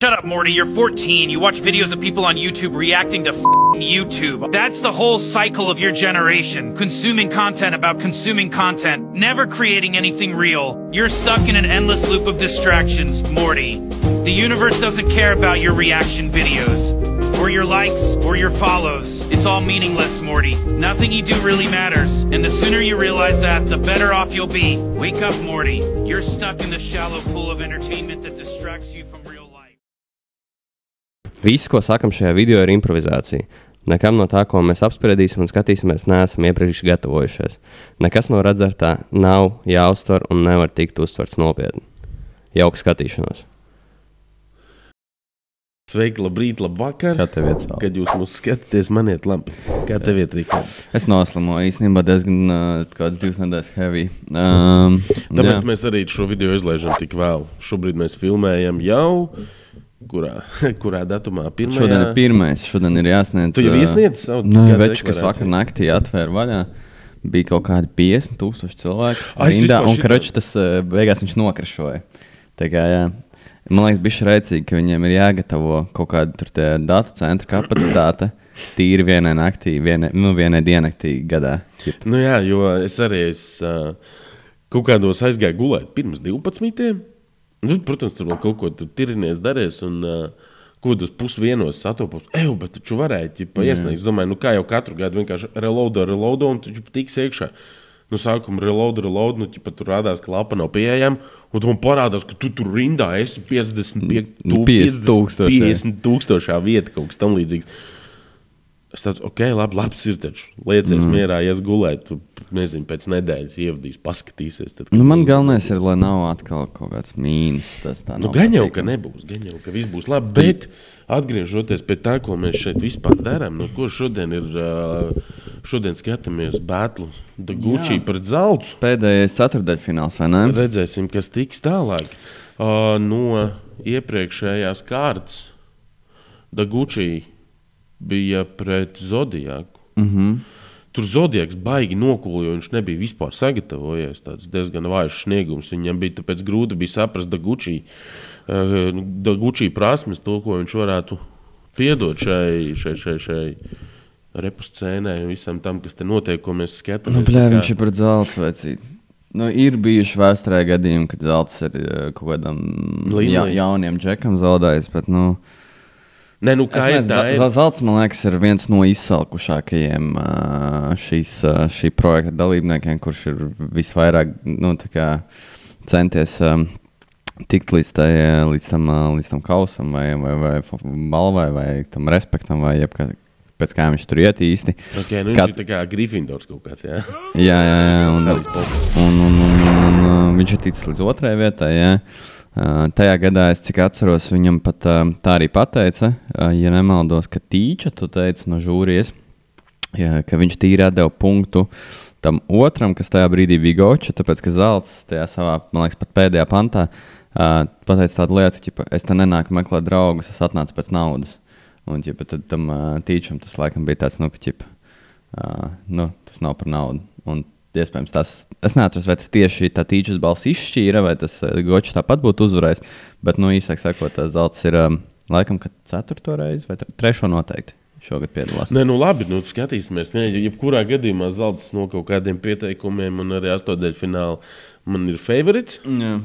Shut up, Morty. You're 14. You watch videos of people on YouTube reacting to f***ing YouTube. That's the whole cycle of your generation. Consuming content about consuming content. Never creating anything real. You're stuck in an endless loop of distractions, Morty. The universe doesn't care about your reaction videos. Or your likes, or your follows. It's all meaningless, Morty. Nothing you do really matters. And the sooner you realize that, the better off you'll be. Wake up, Morty. You're stuck in the shallow pool of entertainment that distracts you from real life. Viss, ko sakam šajā video, ir improvizācija. Nekam no tā, ko mēs apspriedīsim un skatīsimies, neesam iepriekš gatavojušies. Nekas no redzētā nav jāuztver un nevar tikt uztverts nopietni. Jauka skatīšanos. Sveiki, labrīt, labvakar. Kā tev iet? Kad jūs mūs skatāties, man iet labi. Kā tev iet, Rikard? Es noslimoju īstenībā diezgan kāds 2 nedēļas heavy. Tāpēc mēs arī šo video izlaižam tik vēl. Šobrīd mēs filmējam jau, kurā datumā? Pirmajā? Šodien ir pirmais, šodien ir jāsniedz. Tu jau iesniedz savu? Nē, veču, kas vakar naktī atvēra vaļā. Bija kaut kādi 50,000 cilvēku. Rindā, un karoči tas beigās viņš nokrišoja. Tā kā, jā. Man liekas, bišķi rēcīgi, ka viņiem ir jāgatavo kaut kāda datu centra kapacitāte tīri vienai naktī, vienai diennaktī gadā. Nu jā, jo es arī kaut kādos aizgāju gulēt pirms 12. Nu, protams, tur vēl kaut ko tirinies darēs un kaut kādos 1:30 satopos. Bet taču varēja iesniegt. Es domāju, nu kā jau katru gadu vienkārši reloado un tu tiks iekšā. Nu, sākumā reload, nu, tur rādās, ka lapa nav pieejama, un tu man parādās, ka tu tur rindā esi 50,000 vieta, kaut kas tam līdzīgs. Es tāds, labs ir taču, liecies mierā, ies gulēt, tu, nezinu, pēc nedēļas ievadīs, paskatīsies. Tad, man galvenais ir, lai nav atkal kaut kāds mīnus. Gan jau, ka nebūs, gan jau, ka viss būs labi, bet atgriežoties pie tā, ko mēs šeit vispār darām, ko šodien ir, šodien skatāmies Battle Daguchi pret Zalcu. Pēdējais ceturtdaļfināls, vai ne? Redzēsim, kas tiks tālāk. No iepriekšējās kārtas Daguchi bija pret Zodiaku. Tur Zodiaks baigi nokulīja, viņš nebija vispār sagatavojies. Tāds diezgan vājš sniegums. Viņam bija tāpēc grūti bija saprast Daguchi prasmes, to, ko viņš varētu piedot šai repuscēnē un visam tam, kas te notiek, ko mēs skatāmies. Viņš ir pret Zalcu vecīt. Ir bijuši vēsturē gadījumi, kad Zalts ir kaut kādam jauniem džekam zaudējis, bet, Zalts, man liekas, ir viens no izsalkušākajiem šī projekta dalībniekiem, kurš ir visvairāk centies tikt līdz tam kausam vai balvai vai tam respektam vai pēc kā viņš tur iet īsti. Viņš ir tā kā Gryffindors kaut kāds, jā? Jā, un viņš ir ticis līdz 2. vietai, jā. Tajā gadā, es cik atceros, viņam pat tā arī pateica, ja nemaldos, ka Tīča, tu teici no žūrijas, ka viņš tīri atdeva punktu tam otram, kas tajā brīdī bija Goča, tāpēc, ka Zalts tajā savā, man liekas, pat pēdējā pantā pateica tādu lietu, es te nenāku meklēt draugus, es atnācu pēc naudas. Un tad tam Tīčam tas laikam bija tāds, tas nav par naudu. Un iespējams tas, es neatceros, vai tas tieši tā Tīčas balss izšķīra, vai tas Gočs tāpat būtu uzvarējis, bet, īsāk sakot, tas Zalts ir laikam, kad 4. reizi, vai 3. noteikti šogad piedalās. Nē, labi, skatīsimies. Jebkurā gadījumā Zalts no kaut kādiem pieteikumiem un arī 8. man ir favorits. Jā.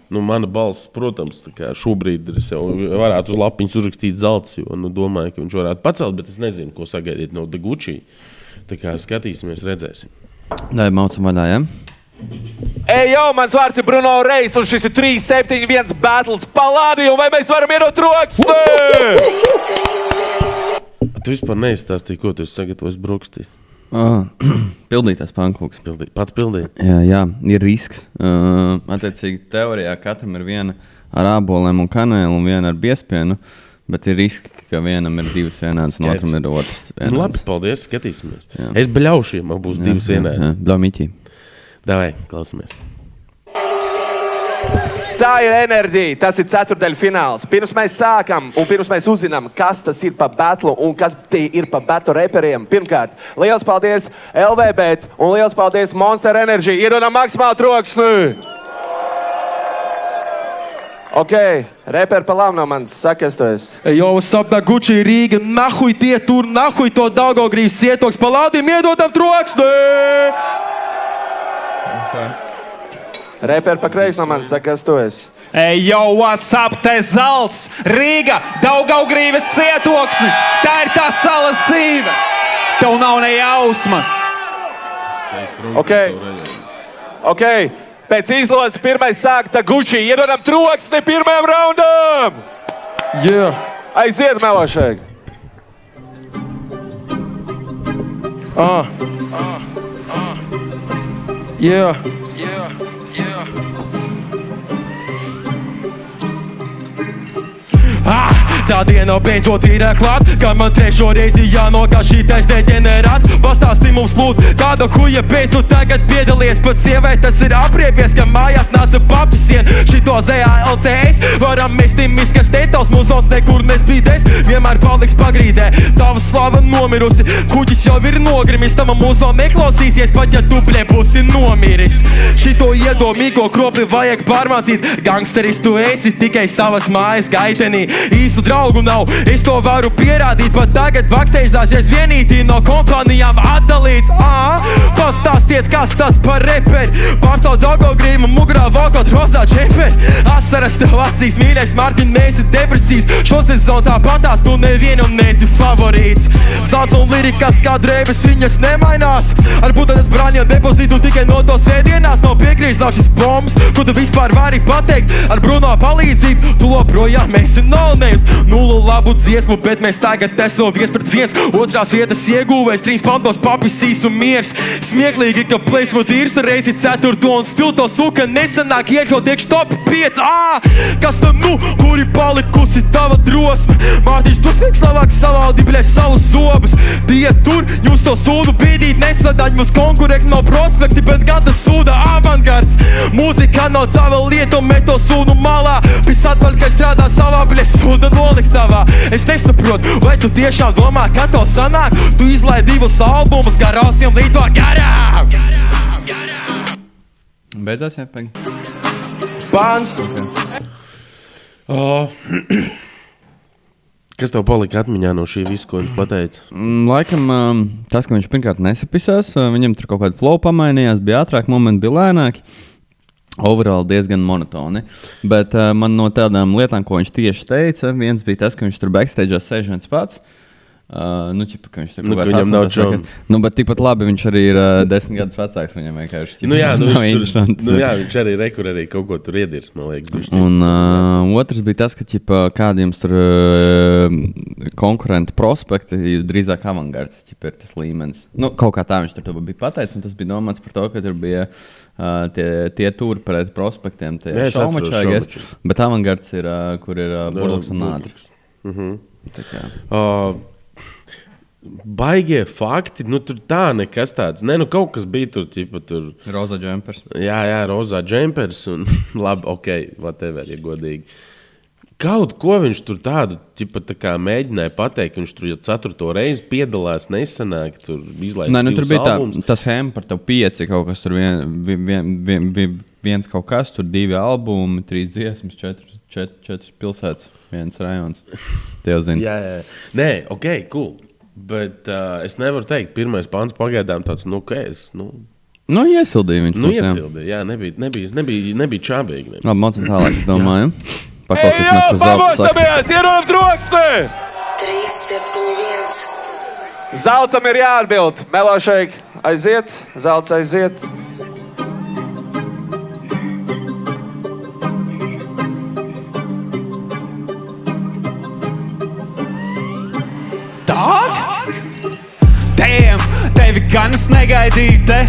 Mana balss, protams, šobrīd es jau varētu uz lapiņas uzrakstīt Zalts, jo domāju, ka viņš varētu pacelt, bet es nezinu, ko sagaidīt no Daguchi. Tā kā skatīsimies, redzēsim. Dai, maucam vaļā, ja? Mans vārds ir Bruno Reis, un šis ir 3-7-1 battles Palladium, vai mēs varam iedot rokas? Tu vispār neizstāstīji, ko tu esi sagatavojis brokastīs? Pildītās pankūks. Pats pildīja? Jā, ir risks. Attiecīgi, teorijā katram ir viena ar āboliem un kanēlu un viena ar biespienu, bet ir riski, ka vienam ir 2 vienādas un otram ir otrs vienādas. Labi, paldies, skatīsimies. Jā. Es bļaušu, ja man būs 2 vienādas. Bļaumiķī. Davai, klausamies. Tā ir enerģija, tas ir ceturtdaļfināls. Pirms mēs sākam un pirms mēs uzzinām, kas tas ir pa battle un kas ir pa battle reperiem. Pirmkārt, liels paldies LVBet un liels paldies Monster Energy. Iedodam maksimāli troksni! Ok, reperi pa labi no manis, saka, es to esi. Jo, sapta Gucci Rīga, nahuj tie tur, nahuj to Daugavgrības cietoks, pa laudiem iedodam troksni! Reperi pa kreisi no manis, saka, es to esi. Ejo, WhatsApp, te Zalts, Rīga, Daugavgrības cietoksnis. Tā ir tā salas dzīve. Tev nav ne jausmas. Ok. Pēc izlodes pirmais sāk Taguchi. Iedodam troksni pirmajam raundam. Yeah. Aiziet, Melošēk. Yeah. Tā diena beidzot ir klāt, kad man trešo reizi jānokā šitais deģenerāts. Pastāstī mums lūdzu, kāda huja pēc tu tagad piedalies, pat sievai tas ir apriepies, ka mājās nāca papisien. Šito ZALCS varam mest miskas tētals, mūzons nekur nespīdēs, vienmēr paliks pagrīdē. Tava slava nomirusi, kuģis jau ir nogrimis, tava mūzon neklausīsies, pat ja tu būsi nomiris. Šito iedomīgo kropli vajag pārmācīt, gangsteris tu esi tikai savas mājas gaitenī. Īstu draugu nav, es to varu pierādīt, pat tagad backstage'ās vienītī no kompānijām atdalīts. Pastāstiet, kas tas par reperi, pārstāv Daugavgrību, mugurā valkot rozā džemperi. Asaras tev acīs, mīļais Mārtiņ, neesi depresīvs, šo sezonu tāpatās tu nevienam neesi favorīts. Zāds un lirikas kā drēbes, viņas nemainās, ar būtanes brāņiem depozītu tikai no to svētdienās. Man piekrīs nav šis bombs, ko tu vispār vari pateikt, ar Bruno palīdzību, tu joprojām esi no-names. Nula labu dziesmu, bet mēs tagad esam 1-1. Otrās vietas ieguvējs, 3 pantos papisīs un miers. Smieklīgi, ka placement ir reizi 4. un stil to suka nesanāk iekļaut iekš top 5. Kas tam kuri palikusi tava drosme? Mārtiņš, tu sniegs labāk savādi, bļēs savus zobus. Tie tur, jūs to sūdu bīdīt nesadaļ, mums konkurēt nav prospekti, bet gan tas sūda avangards. Mūzika nav tava lieta, un met to sūdu malā. Pis atpakaļ, ka strādā savā, bļēs sūda noliktavā. Es nesaprotu, vai tu tiešām domā, ka to sanāk? Tu izlaid 2 albumus, garāsiem līto garām. Beidzās, jā, Pegi? Pāns. Kas tev palika atmiņā no šī visu, ko viņš pateica? Laikam tas, ka viņš pirmkārt nesapisās, viņam tur kaut kāda flow pamainījās, bija ātrāk momenti, bija lēnāki. Overall diezgan monotoni. Bet man no tādām lietām, ko viņš tieši teica, viens bija tas, ka viņš tur backstage'ā sēž viens pats. Ķipa, ka viņš tur kaut viņam nav čom. Bet tikpat labi viņš arī ir 10 gadus vecāks, viņam vienkārši ķipa. Viņš arī rekur arī kaut ko tur iedirs, man liekas. Un otrs bija tas, ka ķipa, kādi jums tur konkurenti prospekti, drīzāk avangards, ķipa, ir tas līmenis. Kaut kā tā viņš tur bija pateicis, un tas bija domāts par to, ka tur bija tie turi pret prospektiem, tie šaumačāgies, bet avangards ir, kur ir burluks un ātris. Baigie fakti, tur tā nekas tāds. Kaut kas bija tur, ķipa, tur... Rozā džempers. Jā, rozā džempers un labi, ok, whatever, ja godīgi. Kaut ko viņš tur tādu, ķipa, tā kā mēģināja pateikt, ka viņš tur jau 4. reizi piedalās, nesanāk, tur izlaist 2 tur bija albumus. Tā schēma par tev 5, kaut kas tur viens kaut kas, tur 2 albumi, 3 dziesmas, 4 pilsētas, 1 rajons. Tie jau zini. Jā. Nē, ok, cool. Bet es nevaru teikt, pirmais pants pagaidām tāds, iesildīja viņš. Iesildīja, jā, nebija čābīgi. Labi, mocam tālāk, es domāju. Paklausīsimies, ko Zalts saka. Ierodam troksni! 3-7-1. Zaltsam ir jāatbild. Melošēk, aiziet. Zalts aiziet. Damn, tevi gan es negaidīju te.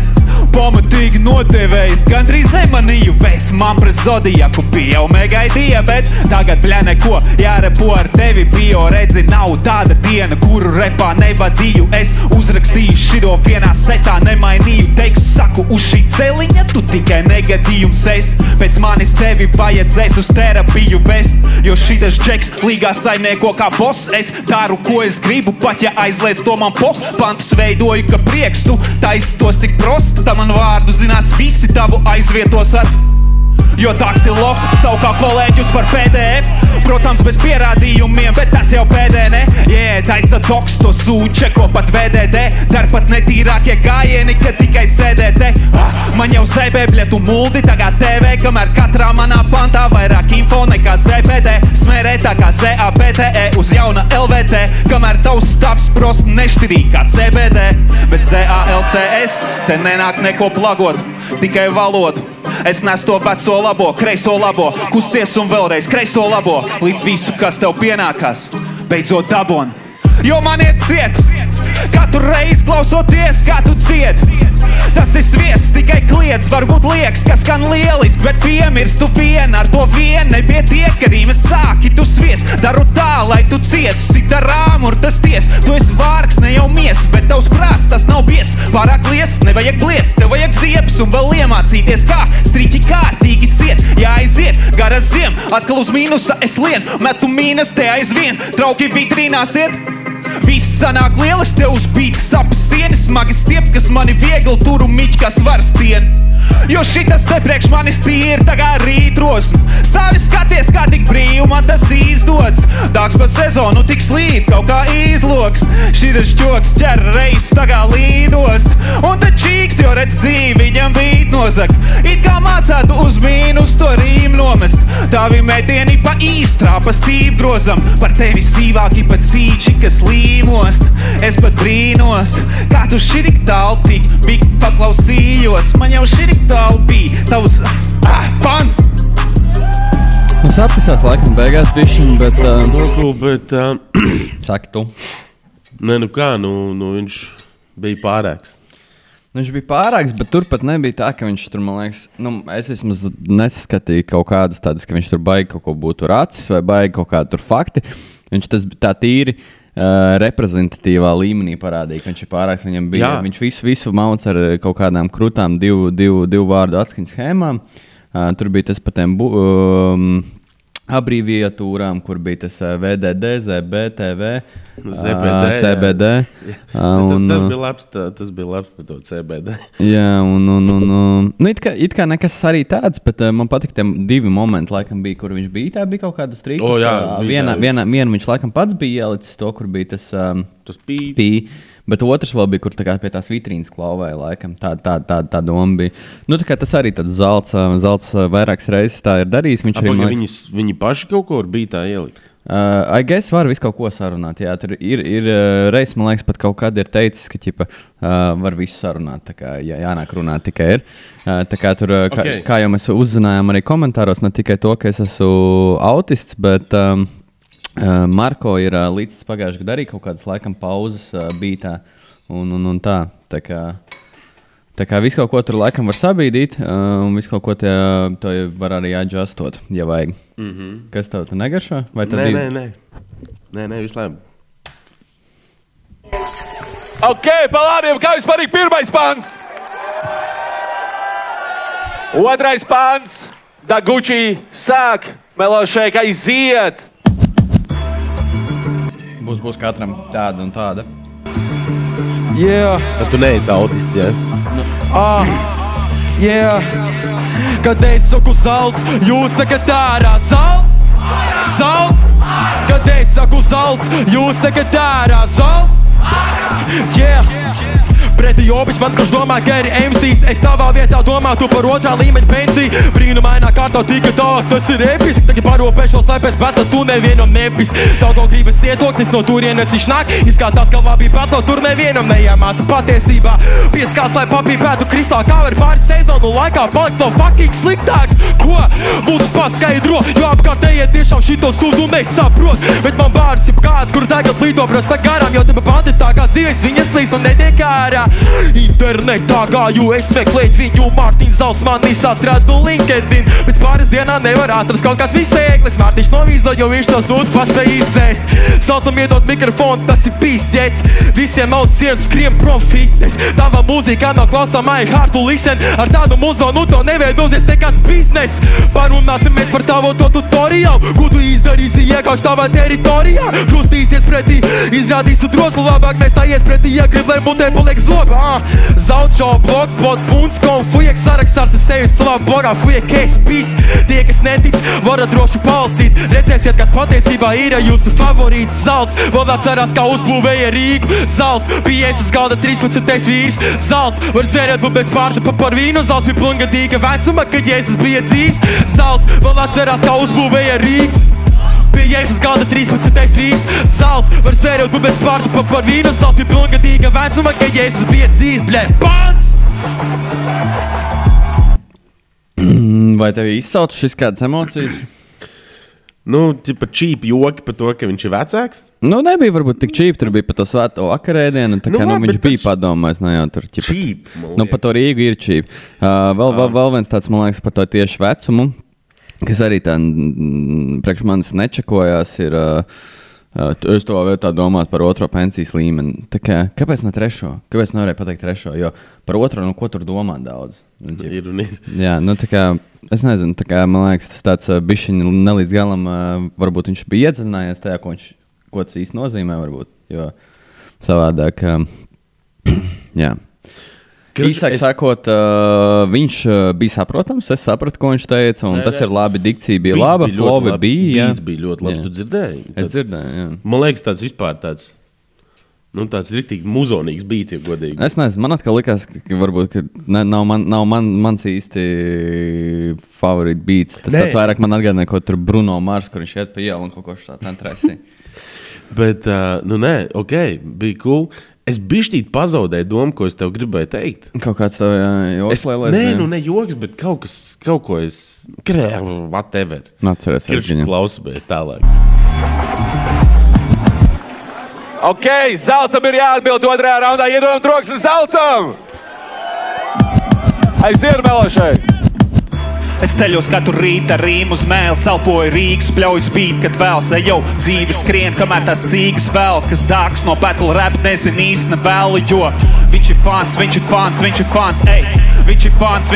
Pamatīgi notevējis, gandrīz nemanīju. Veids man pret Zodiaku bija jau megaidīja, bet tagad bļa neko jārepo ar tevi. Bio redzi, nav tāda diena, kuru repā nevadīju. Es uzrakstīju šito vienā setā, nemainīju tekstu. Saku, uz šī celiņa tu tikai negadījums es. Pēc manis tevi vajadzēs uz terapiju vest, jo šitas džeks līgā saimnieko kā boss. Es daru, ko es gribu, pat ja aizliedz to man pantus veidoju, ka prieks tu taisi tos tik prosti. Man vārdu zinās visi, tavu aizvietos ar Jo taksiloks savu kā kolēģus par PDF. Protams, bez pierādījumiem, bet tas jau pēdēne. Taisa toks, to sūčeko pat VDD. Darpat netīrākie gājieni, kad tikai sēdēte. Man jau zēbēbļa tu muldi, tagad TV, kamēr katrā manā pantā vairāk info nekā ZPD. Smērē tā kā ZAPTE uz jauna LVT, kamēr tavs stāvs prost nešķirīgi kā CBD. Bet ZALCS te nenāk neko plagot, tikai valodu. Es nes to veco labo, kreiso labo, kusties un vēlreiz kreiso labo, līdz visu, kas tev pienākās, beidzot dabon. Jo man iet ciet, katru reizi klausoties, kā tu cied. Tas ir sviests, tikai kliedz, varbūt liekas, kas skan lieliski, bet piemirst tu vien, ar to vien nebiet iekarīme sāki tu sviest. Daru tā, lai tu cies, sit ar āmur tas ties. Tu esi vārgs, ne jau mies, bet tavs prāts tas nav bies. Pārāk lies, nevajag bliest, tev vajag ziepes un vēl iemācīties, kā strīķi kārtīgi siet. Jāaiziet, gara ziem, atkal uz mīnusa es lien, metu mīnas te aizvien, trauki vitrīnās iet. Viss sanāk lielas, tev uz bītas sapas sienas, smagi stiep, kas mani viegli turu miķi, kas var stien. Jo šitas te priekš manis tīri, tā kā rītros. Stāvi skaties, kā tik brīvi man tas izdodas. Dāks pa sezonu tik slīd, kaut kā izloks. Šitas ķoks ķer reis, tā kā līdost. Un te čīks, jo redz dzīvi, viņam bīt nozak. It kā mācētu uz mīnus to rīm nomest. Tavi metieni pa īstrā, pa stīp grozam. Par tevi sīvāki pat sīči, kas līmost. Es pat brīnos, kā tu širik tālu tik, big paklausījos. Man jau širik tālu bija tavs pants. Nu sapisās laikam beigās bišķiņ, bet... Saki tu. Nē, nu kā, viņš bija pārāks. Viņš bija pārāks, bet turpat nebija tā, ka viņš tur, man liekas, es vismaz nesaskatīju kaut kādus tādus, ka viņš tur baigi kaut ko būtu racis vai baigi kaut kādu tur fakti. Viņš tas tā tīri reprezentatīvā līmenī parādīja, ka viņš ir pārāks, viņam bija, viņš visu mauc ar kaut kādām krutām divu vārdu atskaņas schēmām. Tur bija tas par tiem abrīviatūrām, kur bija tas VDD, ZBTV, CBD. Tas bija labs par to CBD. Jā, it kā nekas arī tāds, bet man patika tie divi momenti, laikam bija, kur viņš bija, tā bija kaut kāda strīkas. Vienu viņš laikam pats bija ielicis to, kur bija tas pī. Bet otrs vēl bija, kur tā kā pie tās vitrīnas klauvēja, laikam, tā doma bija. Tā kā tas arī tāds zelts vairākas reizes tā ir darījis. Viņi paši kaut ko bija tā ielikt? I guess var visu kaut ko sarunāt, jā, tur ir reizes, man liekas, pat kaut kad ir teicis, ka, ķipa, var visu sarunāt, tā kā jānāk runāt tikai ir. Tā kā tur, kā jau mēs uzzinājām arī komentāros, ne tikai to, ka es esmu autists, bet... Marko ir līdz pagājušajā gadā arī kaut kādas laikam pauzes bija un tā. Tā kā visu kaut ko tur laikam var sabīdīt, un visu kaut ko to var arī adjustot, ja vajag. Kas tev tu negaršo? Nē, visu labi. Ok, palādiem, kā vispār ir pirmais pants? Otrais pants, Daguči sāk, Melošēk aiziet. Būs katram tāda un tāda. Tad tu neesi autists, jā? Kad es saku salds, jūs sakat ārā salds? Salds? Kad es saku salds, jūs sakat ārā salds? Pretī obis man, kurš domā, ka ir MCs. Es tavā vietā domātu par otrā līmeņa pensiju. Brīnumainā kārtā tika tā, tas ir episki. Tagad paropēšu vēl slēpēs, bet tu nevienam nepis. Tauto gribas ietoknis no turienes viņš nāk. Izskatās, ka labī patlo, tur nevienam neiemāca patiesībā. Pieskās, lai papīpētu kristāli, kā var pāris sezonu laikā palikt vēl fucking sliktāks. Ko? Lūdzu paskaidro, jo apkārtējiet tiešām šito sūdu nesaprot. Bet man bārs ir kāds, kur tagad līdo prasta garām, jo teba panti tā kā zivis viņas līst un netiek ārā. Internetā gāju es meklēt viņu, Mārtiņš Zalts manis atradu LinkedIn. Pēc pāris dienām nevar atrast kaut kāds visēglis. Mārtiņš novīzo, jo viņš to sūtu paspēj izdzēst. Saucam iedot mikrofonu, tas ir pīsķēts. Visiem aus sienas skriem prom fitness. Tava mūzika nav klausām, I hard to listen. Ar tādu muzonu to neveidosies nekāds biznes. Parunāsim mēs par tavu to tutoriālu, ko tu izdarīsi iekauš tavā teritorijā. Krustīsies pretī, izrādīsi droslu, labāk nestājies pretī, ja grib, lai mutē paliek zlo. zoba, Zaučo, blogspot.com, fujek sarakstārs ar sevi savā blogā, fujek es pis. Tie, kas netic, varat droši palasīt, redzēsiet, kas patiesībā ir jūsu favorīts Zalts. Vēl atcerās, kā uzbūvēja Rīgu, Zalts, bija iesas galda 13. vīrs, Zalts, var zvērēt būt bez pārtapa par vīnu, Zalts bija pilngadīga vecuma, kad Jēzus bija dzīvs, Zalts, vēl atcerās, kā uzbūvēja Rīgu. Bija Jēzus galda 13. vīrs, Zalts, var zvērēt būt bez pārtapa par vīnu, Zalts bija pilngadīga vecuma, kad Jēzus bija dzīvs, bļet, pants! Vai tev izsauc šis kādas emocijas? Nu, tipa cheap joki par to, ka viņš ir vecāks? Nu, nebija varbūt tik cheap, tur bija par to svēto vakarēdienu, tā kā viņš bija padomājis, jau tur cheap, par to Rīgu ir cheap. Vēl viens tāds, man liekas, par to tieši vecumu, kas arī tā priekš manis nečekojās, ir, es to vietā domāt par otro pensijas līmeni. Tā kā, kāpēc ne trešo? Kāpēc nevarēja pateikt trešo? Jo par otro, ko tur domā daudz? Ir un ir. Jā, tā kā, es nezinu, tā kā, man liekas, tas tāds bišķiņ nelīdz galam, varbūt viņš bija iedziļinājies tajā, ko tas īsti nozīmē, varbūt, jo savādāk, jā. Īsāk sakot, viņš bija saprotams, es sapratu, ko viņš teica, un tas ir labi, dikcija bija laba, flow bija. Beats bija ļoti labs, tu dzirdēji? Es dzirdēju, jā. Man liekas, tāds vispār tāds, tāds riktīgi muzonīgs beats, ja godīgi. Es nezinu, man atkal likās, ka varbūt nav mans īsti favorīt beats. Tas tāds vairāk man atgādināja, ko tur Bruno Mars, kur viņš iet pa ielu un kaut ko šā tentrēsī. Bet, ok, bija cool. Es bišķīt pazaudēju domu, ko es tev gribēju teikt. Kaut kāds tev joks, lai lai nē, ne joks, bet kaut ko es... Whatever. Atceries, Kirši klausamies tālāk. Ok, Zalcam ir jāatbild otrajā raundā. Iedodam troksni Zalcam! Aiziet melošai! Es ceļos katru rītu ar rīmu uz mēles, elpoju Rīgas, pļaujas bīt, kad vēls, ejau, dzīve skrien, kamēr tās cīgas vēl, kas dāks no battle rap, nezin īsti nevēlu, jo viņš ir fans, ej, viņš ir fans, viņš ir fans, ej, viņš ir fans,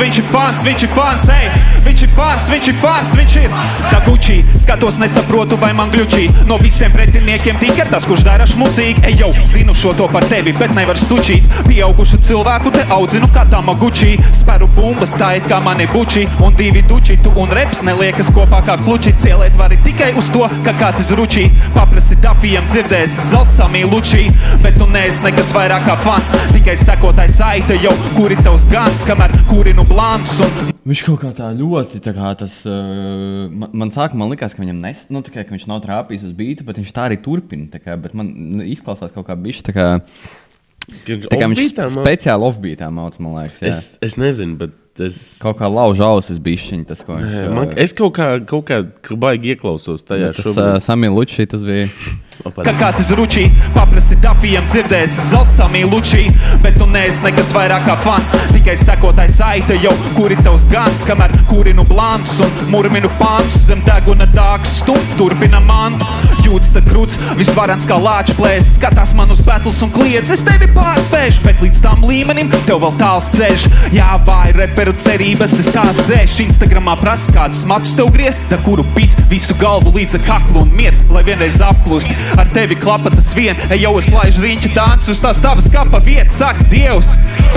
viņš ir fans, viņš ir fans, ej, viņš ir fans, viņš ir tā Gucci, skatos nesaprotu, vai man gļučī, no visiem pretiniekiem tikai tas, kurš dara šmucīgi, ejau, zinu šo to par tevi, bet nevar stučīt, pieaugušu cilvēku te audzinu kā Tamaguchi. Speru bumbas, tā it kā mani buči un divi duči, tu un reps neliekas kopā kā kluči. Cielēt vari tikai uz to, ka kāds izručī. Paprasi dapijam dzirdēs Zalts samīlučī, bet tu neesi nekas vairāk kā fans, tikai sekotāji saita jau, kuri tavs gans, kamēr kurinu blantus un... Viņš kaut kā tā ļoti, tā kā tas, man sākumā likās, ka viņam tikai, ka viņš nav trāpījis uz bītu, bet viņš tā arī turpina, tā kā, bet man izklausās kaut kā bišķi, tā kā viņš speciāli off-beatā mauc, man liekas, jā. Es nezinu, bet es... Kaut kā lauž ausis bišķiņi, tas, ko viņš... Es kaut kā baigi ieklausos tajā šobrīd. Tas Samīlučī tas bija... Ka kāds izručī, paprasi dapijam dzirdēs Zalts samīlučī, bet tu neesi nekas vairāk kā fans, tikai sekotāji saita jau, kuri tavs gans, kamēr kurinu blantus un murminu pantus, zem deguna dāks stum, turpina mantu, jūtas tad krūts, visvarans kā lāča plēs, skatās man uz battles un kliedz, es tevi pārspēšu, bet līdz tam līmenim tev vēl tāls ceļš, jā, vai reperu cerības, es tās dzēšu, Instagramā prasa kādus matus tev griezt, da kuru pis visu galvu līdz kaklu un miers, lai vienreiz apklust. Ar tevi klapa tas vien, ejau es laižu riņķa dances uz tās tavas kapa vietas, saka Dievs,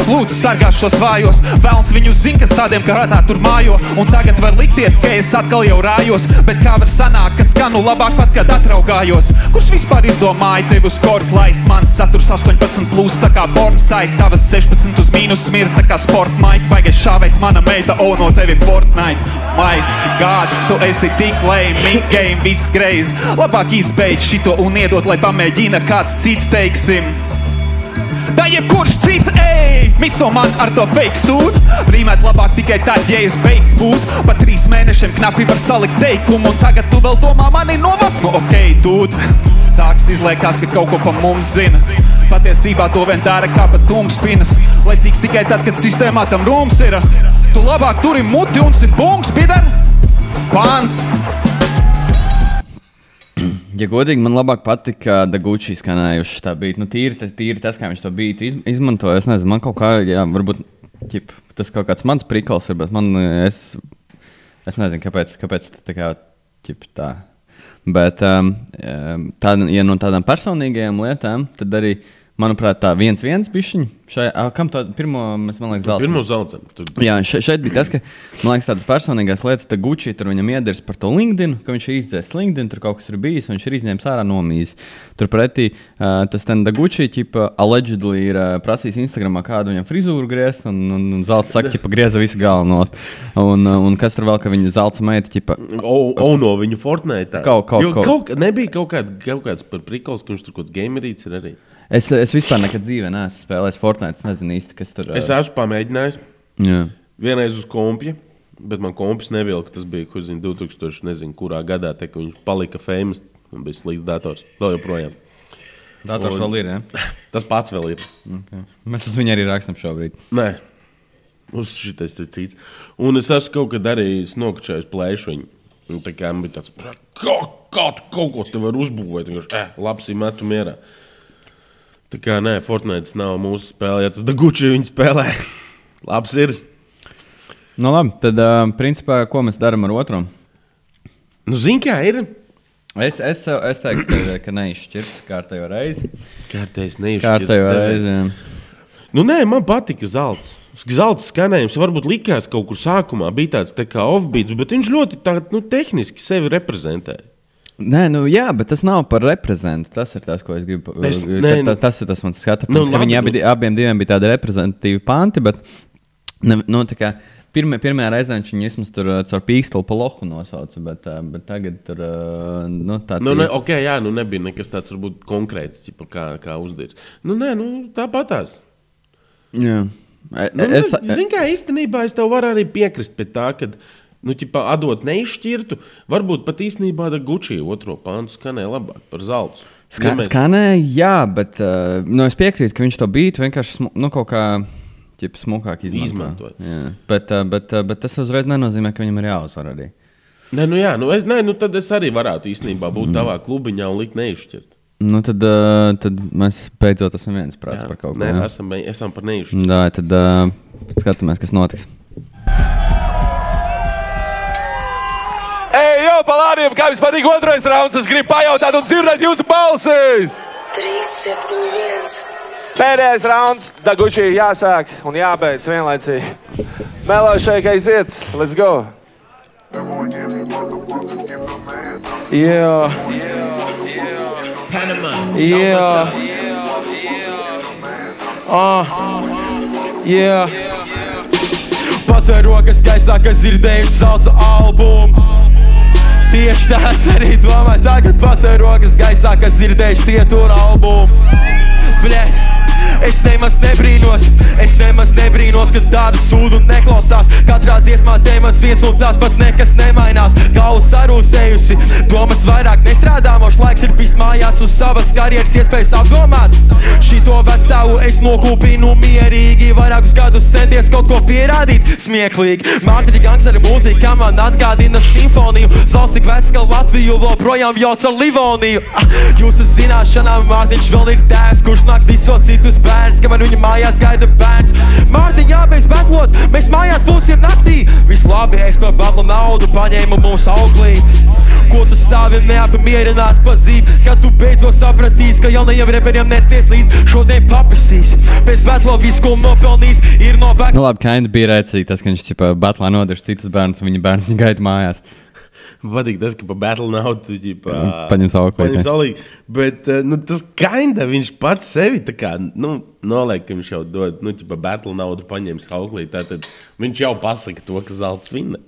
lūdzu sargās šos vājos, velns viņu zin, kas tādiem karātā tur mājo, un tagad var likties, ka es atkal jau rājos, bet kā var sanākt, ka skanu labāk pat, kad atraugājos, kurš vispār izdomāja tevi uz kortu laist, mans saturs 18+, tā kā pornsite, tavas 16 uz mīnus smirt, tā kā sport Mike, baigais šāvais mana meita, no tevi Fortnite, my God, tu esi tik lame, mid-game, viss greiz, labāk izbeidz šito un iedot, lai pamēģina kāds cits, teiksim. Tā jebkurš cits, ej, miso man ar to fake sūdu. Rīmēt labāk tikai tad, ja es beigts būt. Pa 3 mēnešiem knapi var salikt teikumu, un tagad tu vēl domā mani novat? Nu okei, dude, tāks izliekās, ka kaut ko pa mums zina. Patiesībā to vien dara kā pa tungspinas, laicīgs tikai tad, kad sistēmā tam rūms ir. Tu labāk turi muti un sit bungs, pidar? Pāns! Ja godīgi, man labāk patika Daguchi skanējuši tā beat. Nu, tīri tas, kā viņš to beatu izmantoja. Es nezinu, man kaut kā, jā, varbūt tas kaut kāds mans prikals ir, bet man, es nezinu, kāpēc tā kā, tā. Bet, ja no tādām personīgajām lietām, tad arī, manuprāt, tā 1-1 bišķiņ. Kam to pirmo, mēs, man liekas, zelcam? Pirmo zelcam. Jā, šeit bija tas, ka, man liekas, tādas personīgās lietas, tā Gucci tur viņam iedars par to LinkedIn, ka viņš ir izdzēs LinkedIn, tur kaut kas ir bijis, un viņš ir izņēmis ārā nomīs. Turpretī, tas ten da Gucci, ķipa, allegedly ir prasījis Instagramā kādu viņam frizūru griezt, un zelts saka, ķipa, grieza visu galvenos. Un kas tur vēl, ka viņa zelts meita, ķipa... no viņu Fortnite. Nebija kaut kāds par prikols, ka viņš tur kāds gamerīts ir arī. Es vispār nekad dzīvē neesmu spēlējis Fortnite, nezinu īsti, kas tur... Es esmu pamēģinājis. Jā. Vienreiz uz kompja, bet man kompis nevilka, tas bija, 2000, nezinu, kurā gadā, te, ka viņš palika famous, un bija slikts dators, vēl joprojām. Dators vēl ir, ja? Tas pats vēl ir. Okay. Mēs uz viņu arī rakstam šobrīd. Nē, uz šitais ir cits. Un es esmu kaut kad arī nokačājis plēšu viņu. Un tā kā man bija tāds, kā tu kaut ko te var uzbūvēt, un viņš, labs ir metu mierā. Tā kā, nē, Fortnite nav mūsu spēlē, ja tas da Gucci viņu spēlē. Labs ir. Nu labi, tad, principā, ko mēs daram ar otru? Nu, zini, kā ir? Es teiktu, ka neizšķirts kārtējo reizi. Kārtējo reizi, jā. Nu, nē, man patika zelts. Zelts skanējums varbūt likās kaut kur sākumā, bija tāds tā kā offbeats, bet viņš ļoti tā, tehniski sevi reprezentē. Nē, nu jā, bet tas nav par reprezentu. Tas ir tas, ko es gribu. Tas ir tas mans skatu. Viņi abiem diviem bija tādi reprezentatīvi panti, bet tā kā pirmajā reizē viņš viņu vismaz tur caur pīkstolu pa lohu nosauca, bet tagad tur, tāds... nebija nekas tāds varbūt konkrēts, kā uzdirts. Tāpatās. Jā. Zini, kā īstenībā es tev varu arī piekrist pie tā, kad atdot neizšķirtu, varbūt pat īstenībā da Gucci otro pantu skanē labāk par zeltu. Skanē, jā, bet es piekrītu, ka viņš to bītu vienkārši kaut kā smukāk izmantot. Bet tas uzreiz nenozīmē, ka viņam ir jāuzvar arī. Tad es arī varētu īstenībā būt tavā klubiņā un likt neizšķirt. Tad mēs beidzot esam viens prāts par kaut ko. Nē, esam par neizšķirt. Jā, tad skatāmies, kas notiks. Palādiem, kā jums patīk otrais rauns, es gribu pajautāt un dzirdēt jūsu balsis! 3-7-1. Pēdējais rauns, da Gucci jāsāk un jābeidz vienlaicīgi. Melo šeit aiziet, let's go! Yeah. Panama. Yeah. Yeah. Pacēl rokas gaisā, kas dzirdējuši salsa albumu. Tieši tās arī domāju, tagad pacēl rokas gaisā, kas dzirdējuši tie tur albumu. Bļet, es nemaz nebrīnos, ka tādu sūdu neklausās. Katrā dziesmā temats viens un tās pats nekas nemainās. Galva sarūsējusi, domas vairāk nestrādā, mošs laiks ir pist mājās uz savas karjeras iespējas apdomāt. Šito vecstāvu es nokūpinu mierīgi, vairākus gadus centies kaut ko pierādīt, smieklīgi. Mārtiņa gangsteri mūzika man atgādina simfoniju, zals tik vecs, ka Latviju vēl projām jauc ar Livoniju. Jūsu zināšanām Mārtiņš vēl ir tēvs, kurš nāk visot citus bērns, kamēr viņa mājās gaida bērns. Mārtiņ, jābeidz betlot, mēs mājās būsim naktī. Viss labi, es par batlu naudu paņēmu mūsu auklīt. Ko tu stāvi neapmierināts pa dzīvi, kad tu beidzot sapratīs, ka jaunajiem reperiem neties līdz šodien papisīs. Bez batlo viss, ko nopelnīs, ir no back. Nu labi, kinda bija rēcīgi tas, ka viņš batlā nodarš citus bērnus un viņa bērns viņa gaida mājās. Patīk tas, ka pa battle naudu paņem savu bet tas kinda viņš pats sevi tā kā, noliek, ka viņš jau dod, battle naudu paņems auklī, tātad viņš jau pasaka to, ka zelts vinna.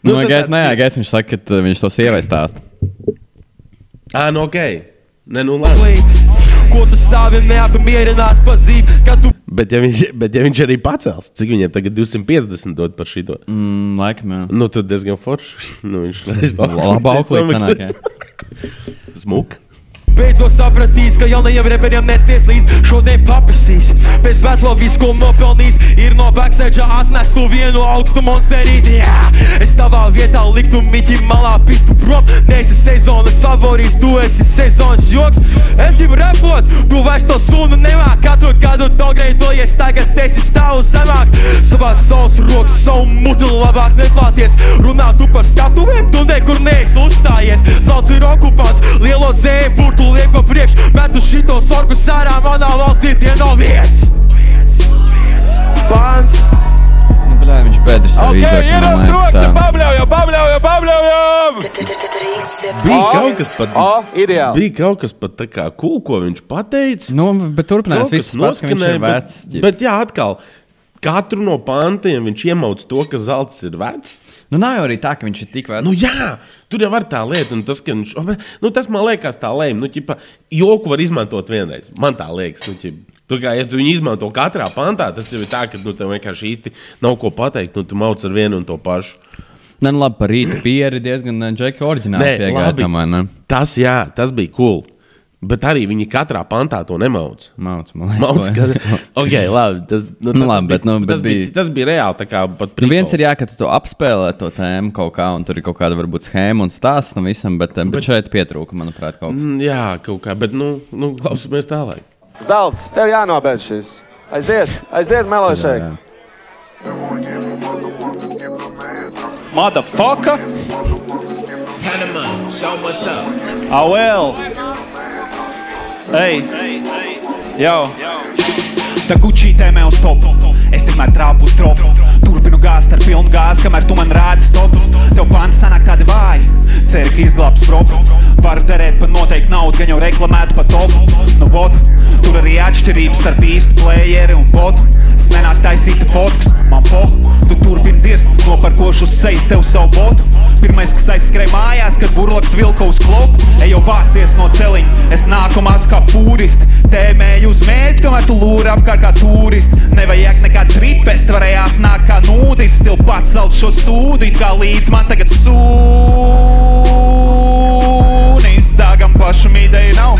Gais viņš saka, ka viņš to sievai stāsta. Okei. Labi. Ko tu stāvi neapmierināts pa dzīvi, kad tu... Bet ja viņš arī pacels, cik viņiem tagad 250 dod par šito? Laikam, jā. Tad diezgan forši. Viņš labā auklī sanāk, jā. Smuk. Beidzot sapratīs, ka jaunajiem reperiem neties līdz šodien papisīs. Bez batlo viss, ko nopelnīs, ir no backstage atnesu vienu augstu monsterīti. Es tavā vietā liktu miķi malā pistu prom. Neesi sezonas favorīts, tu esi sezonas joks. Es gribu repot, tu vairs to sunu nemāk. Katru gadu dogreidojies, tagad esi stāvu zemāk. Savās savas rokas, savu mutu labāk neklāties. Runā tu par skatuvēm, tundē, kur neesi uzstājies. valsts ir okupants. Lielo zēju burtu liek pa priekš, metu šito sorgu sārā, manā valstī tie nav vietas. Pāns. Bļā, viņš bedris sev izvek, Ieram trokti, pabļaujam! Bija kaut kas pat tā kā cool, ko viņš pateica. Nu, bet turpinājās viss pats, ka viņš ir vecs. Bet jā, atkal, katru no pantiem viņš iemauc to, ka zelts ir vecs. Nu, nav jau arī tā, ka viņš ir tik vecs. Nu jā, tur jau var tā lieta, un tas, ka viņš, tas man liekas tā lēma, joku var izmantot vienreiz. Man tā liekas, ja tu viņu izmanto katrā pantā, tas jau ir tā, ka tev vienkārši īsti nav ko pateikt, tu mauc ar vienu un to pašu. Ne, nu labi, par rīta pieri diezgan Džeki oriģināli piegāja. Tas bija cool. Bet arī viņi katrā pantā to nemauc. Mauc, ok, labi. Tas bija reāli tā kā pat prikols. Viens ir ka tu apspēlē to tēmu kaut kā, un tur ir kaut kāda varbūt schēma un stāsts tam visam, bet šeit pietrūka, manuprāt, kaut kas. Jā, kaut kā, bet klausamies tālāk. Zelts, tev jānobeidz šis. Aiziet, melošēk. Motherfucker! Panama, show what's up. Well. Hey. Yo. Tā Gucci tēmē uz topu. Es tikmēr trāpu uz tropu. Turpinu gāzt ar pilnu gāzi, kamēr tu man rādi stopu. Tev pāns sanāk tādi vāji. Ceri, ka izglābs propu. Varu derēt par noteikti naudu, gan jau reklamētu pa topu. Nu vod, tur arī atšķirības starp īstu playeri un botu. Es nenāk taisīta fotkas, man tu turpini dirst, noparkošu uz sejas tev savu botu. Pirmais, kas aizskrēja mājās, kad burlaks vilka uz klopu. Ejo vācies no celiņa, es nāku maz kā fūristi. Tēmēju uz mērķi, kamēr tu lūri apkārt kā turisti. Nevajag nekā tripest, varēja atnākt kā nūdis. Stil pats salt šo sūdu, it kā līdz man tagad sūnis. Dāgam pašam ideja nav,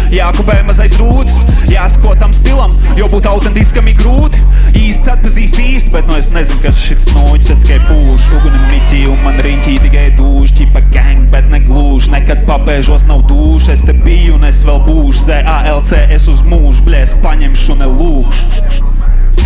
jākubē mazais rūds. Jāsako tam stilam, jo būt autentiskam ir grūti. Īsts atpazīst īstu, bet es nezinu, kas šits noģis. Es tikai pūšu, uguni miķi un man riņķī tikai dūž. Ķipa gang, bet ne glūž, nekad papēžos nav dūš. Es te biju un es vēl būšu, ZALC es uz mūžu, bļēs paņemšu ne lūkšu.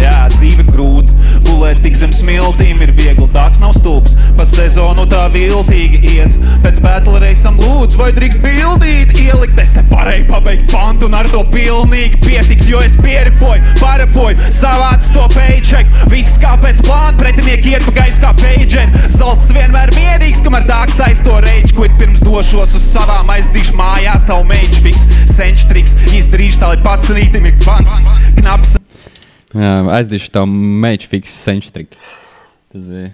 Jā, dzīve grūta, gulēt tik zem smiltīm ir viegli, dāks nav stulbs. Pa sezonu tā viltīgi iet, pēc battle reisam lūdzu, vai drīkst bildīt, ielikt. Es te varēju pabeigt pantu un ar to pilnīgi pietikt, jo es pieripoju, parapoju, savāc to paycheck. Viss kā pēc plāna, pretinieki iet pa gaisu kā pager. Zelts vienmēr mierīgs, kamēr dāks tais to rage quit. Pirms došos uz savām aizdīšu mājās, tavu mage fix, senč triks, izdarīšu tā, lai pats rītim ir kvants, knaps. Jā, aizdīšu tavu mage fix sench trick. Tas bija.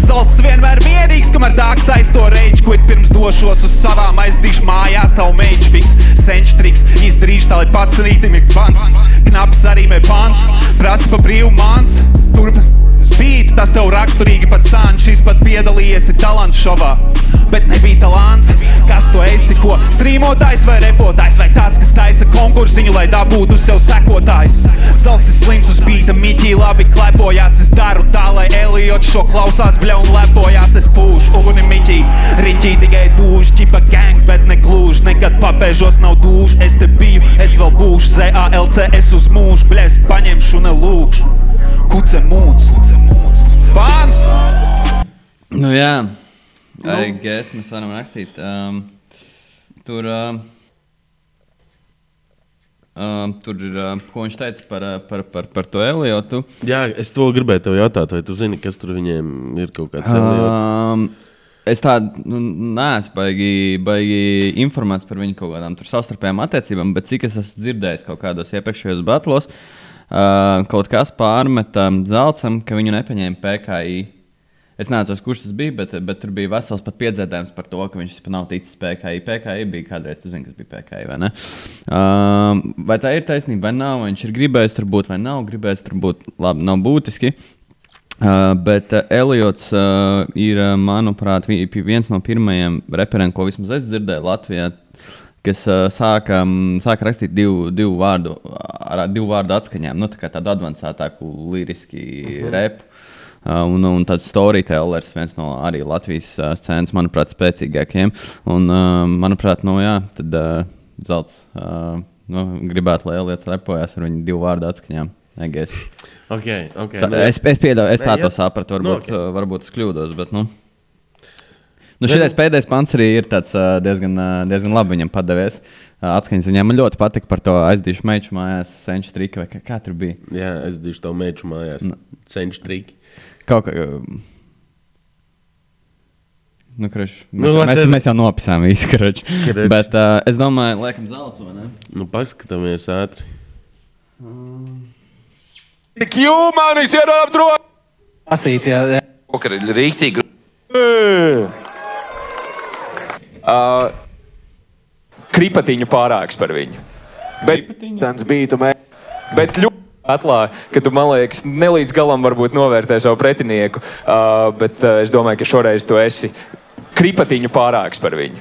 Zelts vienmēr mierīgs, kamēr dāks tais to rage quit. Pirms došos uz savām aizdīšu mājās, tavu mage fix, sench triks, izdarīšu tā, lai pats rītim ir kvants, knaps arī mē pants, prasa pa brīvu mans, turpin. Beat, tas tev raksturīgi pat sāņš, šis pat piedalījies talants šovā, bet nebija talants. Kas tu esi, ko? Strīmotājs vai repotājs, vai tāds, kas taisa konkursiņu, lai dabūtu sev sekotājs? Zelts ir slims uz beata, miķī labi klepojās, es daru tā, lai Eliots šo klausās, bļa un lepojās. Es pūšu, uguni miķī, riņķī tikai dūž, ķipa gang, bet ne glūž, nekad papēžos nav dūž. Es te biju, es vēl būšu, ZALC es uz mūžu, bļa es paņemšu ne lūkšu. Kuce mūc, pāns! Nu jā, I guess mēs varam rakstīt. Tur ir, ko viņš teica par to Eliotu. Jā, es to gribēju tev jautāt, vai tu zini, kas tur viņiem ir kaut kāds Eliots? Es tādu neesmu baigi informēts par viņu kaut kādām tur savstarpējām attiecībām, bet cik es esmu dzirdējis kaut kādos iepriekšējos battlos, kaut kas pārmeta Zeltsam, ka viņu nepaņēma PKI. Es neatceros, kurš tas bija, bet tur bija vesels pat piedzēdējums par to, ka viņš pat nav ticis PKI. PKI bija kādreiz, tu zini, kas bija PKI, vai ne? Vai tā ir taisnība, vai nav, vai viņš ir gribējis tur būt, vai nav gribējis tur būt, labi, nav būtiski. Bet Eliots ir, manuprāt, viens no pirmajiem reperiem, ko vismaz es dzirdēju Latvijā, kas sāka rakstīt divu vārdu atskaņām, nu tā kā tādu advancētāku liriski repu. Un tāds storytellers, viens no arī Latvijas scēnas, manuprāt, spēcīgākiem. Un, manuprāt, tad Zelts gribētu, lai Eliots lepojas ar viņu divu vārdu atskaņām. Okay. Es pieļauju, es tā to sapratu, varbūt es kļūdos, bet, Nu, šitais pēdējais pants arī ir tāds diezgan labi viņam padavies. Atskaņas ziņā man ļoti patika par to aizdīšu meču mājās, senču triki, vai kā tur bija? Jā, aizdīšu tavu meču mājās, senču triki. Kaut kā... Mēs jau nopisām visu, karoči. Bet es domāju, liekam zelts, vai ne? Nu, paskatāmies ātri. Manis ir apdroši! Asīt, jā. Pokar ir rīktīgi. Kripatiņu pārāks par viņu. Bet ļoti atklāja, ka tu, man liekas, nelīdz galam varbūt novērtē savu pretinieku, bet es domāju, ka šoreiz tu esi kripatiņu pārāks par viņu.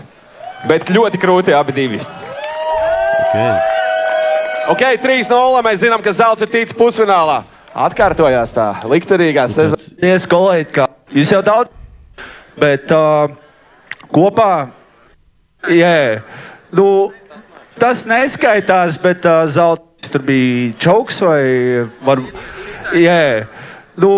Bet ļoti krūti abi divi. Ok, 3-0, mēs zinām, ka zelts ir ticis pusfinālā. Atkārtojās tā likterīgā sezona. Yes, kolēģi, kā jūs jau daudz, bet kopā, nu, tas neskaitās, bet zelts tur bija čauks vai nu,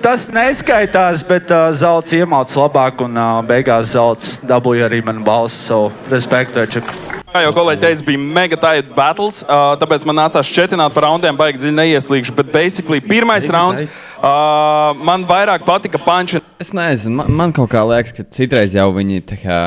tas neskaitās, bet zelts iemauc labāk un beigās zelts dabūja arī man balss, so respektēču. Kā jau kolēģi teica, bija mega tight battles, tāpēc man nācās šķetināt par raundiem, baigi dziļi neieslīgšu, bet basically pirmais rauns man vairāk patika punch. Es nezinu, man kaut kā liekas, ka citreiz jau viņi tā kā,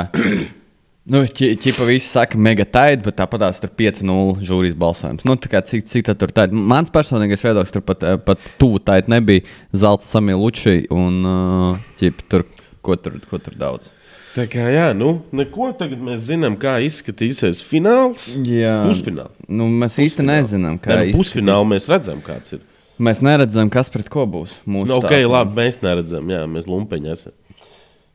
nu, ķipa visi saka mega tight, bet tāpatās tur 5-0 žūrijas balsojums. Nu, tā kā cik tā tur tight. Mans personīgais viedoklis tur pat tuvu tight nebija, zelts Samija Luči un ķipa tur, ko tur daudz. Tā kā jā, nu, neko tagad mēs zinām, kā izskatīsies fināls. Jā. Pusfināls. Nu, mēs īsti nezinām, kā izskatīsies. Pusfinālu mēs redzam, kāds ir. Mēs neredzam, kas pret ko būs. Nu, ok, labi, mēs neredzam, jā, mēs lumpeņi esam.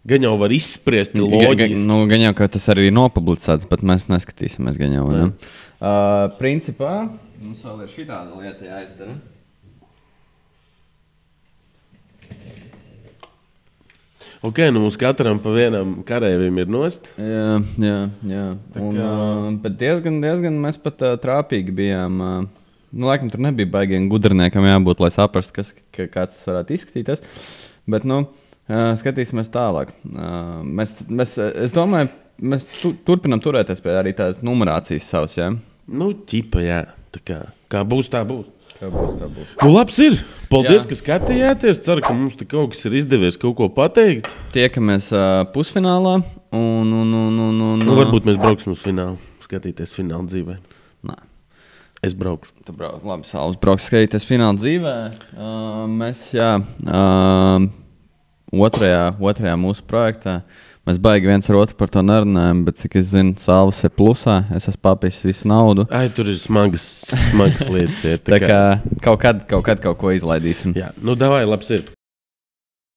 Gan jau var izspriest loģiski. Gan jau, ka tas arī ir nopublicēts, bet mēs neskatīsimies gan jau, ne? Principā, mums vēl ir šitāda lieta jāizdara. Ok, nu mums katram pa vienam karēvim ir nost. Jā. Bet diezgan mēs pat trāpīgi bijām. Nu, laikam tur nebija baigiem gudriniekam jābūt, lai saprastu, kāds tas varētu izskatīties. Bet, nu, skatīsimies tālāk. Es domāju, mēs turpinam turēties pie arī tādas numerācijas savas, jā? Nu, ķipa, jā. Tā kā būs, tā būs. Kā būs, tā būs. Nu, labs ir. Paldies, ka skatījāties. Ceru, ka mums te kaut kas ir izdevies kaut ko pateikt. Tiekamies pusfinālā. Nu, varbūt mēs brauksim uz finālu. Skatīties finālu dzīvē. Nē. Es braukšu. Tu brauc. Labi, Sauls brauks skatīties finālu dzīvē. Mēs, otrajā mūsu projektā. Mēs baigi viens ar otru par to nerunājam, bet cik es zinu, Sauls ir plusā. Es esmu papījis visu naudu. Ai, tur ir smagas lietas. Tā kā kaut kad kaut ko izlaidīsim. Jā, nu davai, labs ir.